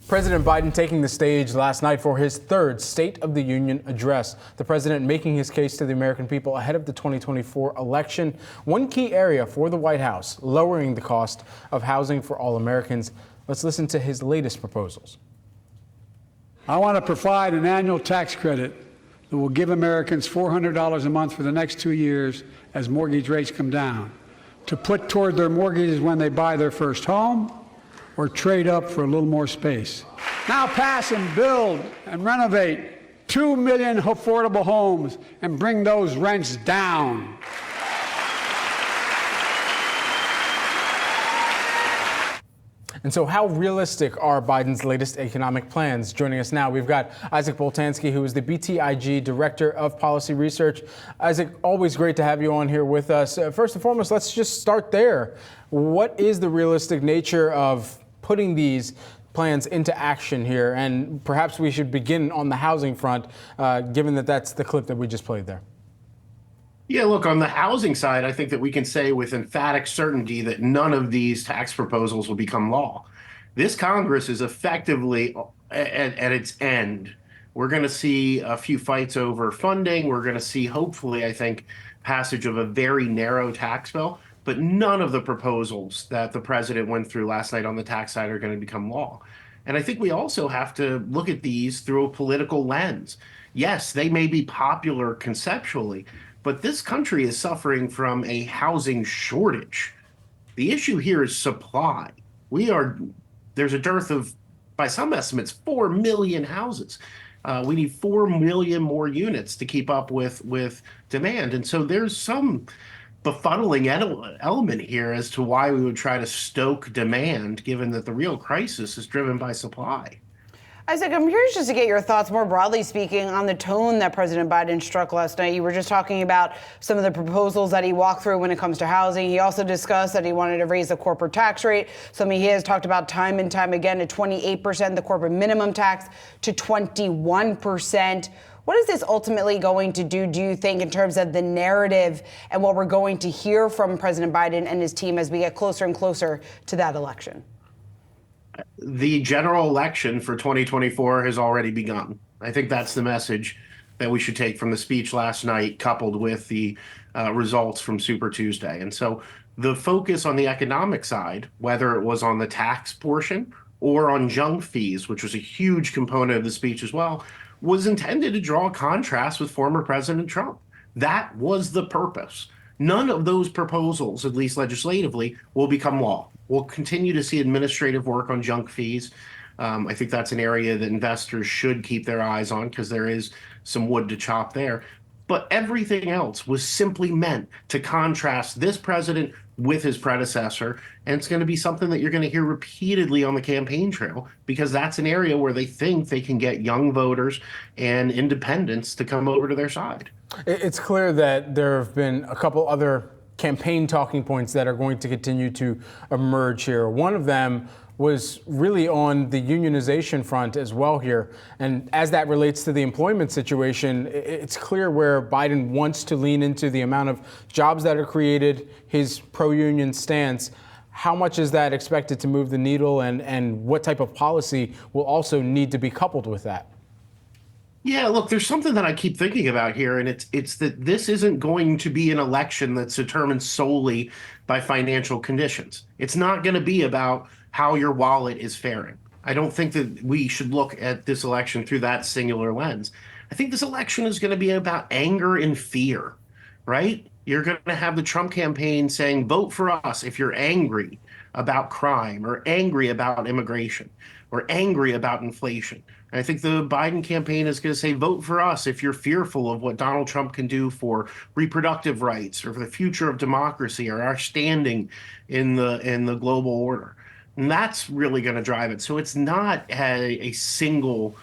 President Biden taking the stage last night for his third State of the Union address. The president making his case to the American people ahead of the 2024 election. One key area for the White House, lowering the cost of housing for all Americans. Let's listen to his latest proposals. I want to provide an annual tax credit that will give Americans $400 a month for the next 2 years as mortgage rates come down, to put toward their mortgages when they buy their first home or trade up for a little more space. Now pass and build and renovate 2 million affordable homes and bring those rents down. And so how realistic are Biden's latest economic plans? Joining us now, we've got Isaac Boltansky, who is the BTIG Director of Policy Research. Isaac, always great to have you on here with us. First and foremost, let's just start there. What is the realistic nature of putting these plans into action here? And perhaps we should begin on the housing front, given that that's the clip that we just played there. Yeah, look, on the housing side, I think that we can say with emphatic certainty that none of these tax proposals will become law. This Congress is effectively at its end. We're going to see a few fights over funding. We're going to see, hopefully, I think, passage of a very narrow tax bill. But none of the proposals that the president went through last night on the tax side are going to become law. And I think we also have to look at these through a political lens. Yes, they may be popular conceptually, but this country is suffering from a housing shortage. The issue here is supply. There's a dearth of, by some estimates, 4 million houses. We need 4 million more units to keep up with demand. And so there's some befuddling element here as to why we would try to stoke demand, given that the real crisis is driven by supply. Isaac, I'm curious just to get your thoughts, more broadly speaking, on the tone that President Biden struck last night. You were just talking about some of the proposals that he walked through when it comes to housing. He also discussed that he wanted to raise the corporate tax rate. Something he has talked about time and time again, to 28%, the corporate minimum tax to 21%. What is this ultimately going to do you think, in terms of the narrative and what we're going to hear from President Biden and his team as we get closer and closer to that election? The general election for 2024 has already begun. I think that's the message that we should take from the speech last night, coupled with the results from Super Tuesday. And so the focus on the economic side, whether it was on the tax portion or on junk fees, which was a huge component of the speech as well, was intended to draw a contrast with former President Trump. That was the purpose. None of those proposals, at least legislatively, will become law. We'll continue to see administrative work on junk fees. I think that's an area that investors should keep their eyes on, because there is some wood to chop there. But everything else was simply meant to contrast this president with his predecessor. And it's going to be something that you're going to hear repeatedly on the campaign trail, because that's an area where they think they can get young voters and independents to come over to their side. It's clear that there have been a couple other campaign talking points that are going to continue to emerge here. One of them was really on the unionization front as well here. And as that relates to the employment situation, it's clear where Biden wants to lean into the amount of jobs that are created, his pro-union stance. How much is that expected to move the needle, and what type of policy will also need to be coupled with that? Yeah, look, there's something that I keep thinking about here, and it's that this isn't going to be an election that's determined solely by financial conditions. It's not going to be about how your wallet is faring. I don't think that we should look at this election through that singular lens. I think this election is going to be about anger and fear, right? You're going to have the Trump campaign saying, vote for us if you're angry about crime, or angry about immigration, or angry about inflation. And I think the Biden campaign is going to say, vote for us if you're fearful of what Donald Trump can do for reproductive rights, or for the future of democracy, or our standing in the global order. And that's really going to drive it. So it's not a single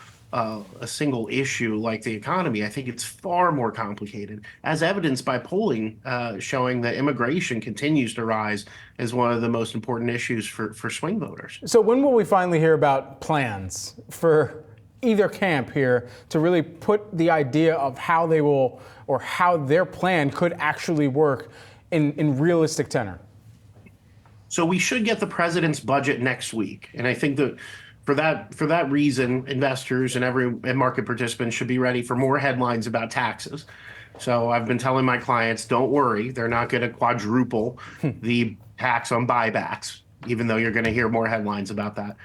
issue like the economy. I think it's far more complicated, as evidenced by polling showing that immigration continues to rise as one of the most important issues for swing voters. So when will we finally hear about plans for either camp here to really put the idea of how they will, or how their plan could actually work in realistic tenor? So we should get the president's budget next week. And I think that for that reason, investors and market participants should be ready for more headlines about taxes. So I've been telling my clients, don't worry, they're not going to quadruple the tax on buybacks, even though you're going to hear more headlines about that.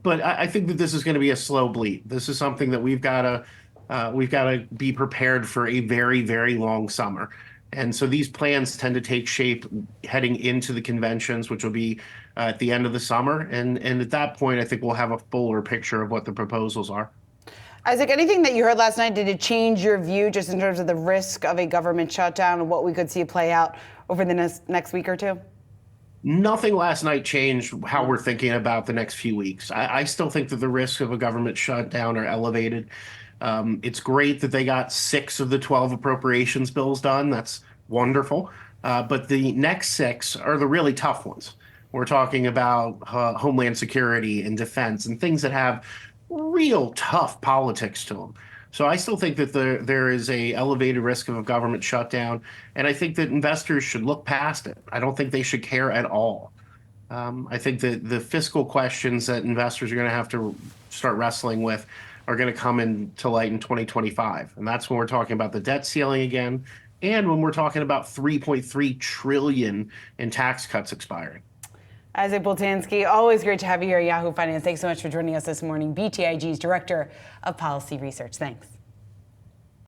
But I think that this is going to be a slow bleed. This is something that we've got to be prepared for a very, very long summer. And so these plans tend to take shape heading into the conventions, which will be at the end of the summer. And at that point, I think we'll have a fuller picture of what the proposals are. Isaac, anything that you heard last night, did it change your view just in terms of the risk of a government shutdown and what we could see play out over the next week or two? Nothing last night changed how we're thinking about the next few weeks. I still think that the risks of a government shutdown are elevated. It's great that they got 6 of the 12 appropriations bills done. That's wonderful. But the next 6 are the really tough ones. We're talking about homeland security and defense and things that have real tough politics to them. So I still think that there is a elevated risk of a government shutdown, and I think that investors should look past it. I don't think they should care at all. I think that the fiscal questions that investors are going to have to start wrestling with are going to come into light in 2025, and that's when we're talking about the debt ceiling again, and when we're talking about $3.3 trillion in tax cuts expiring. Isaac Boltansky, always great to have you here at Yahoo Finance. Thanks so much for joining us this morning. BTIG's Director of Policy Research. Thanks.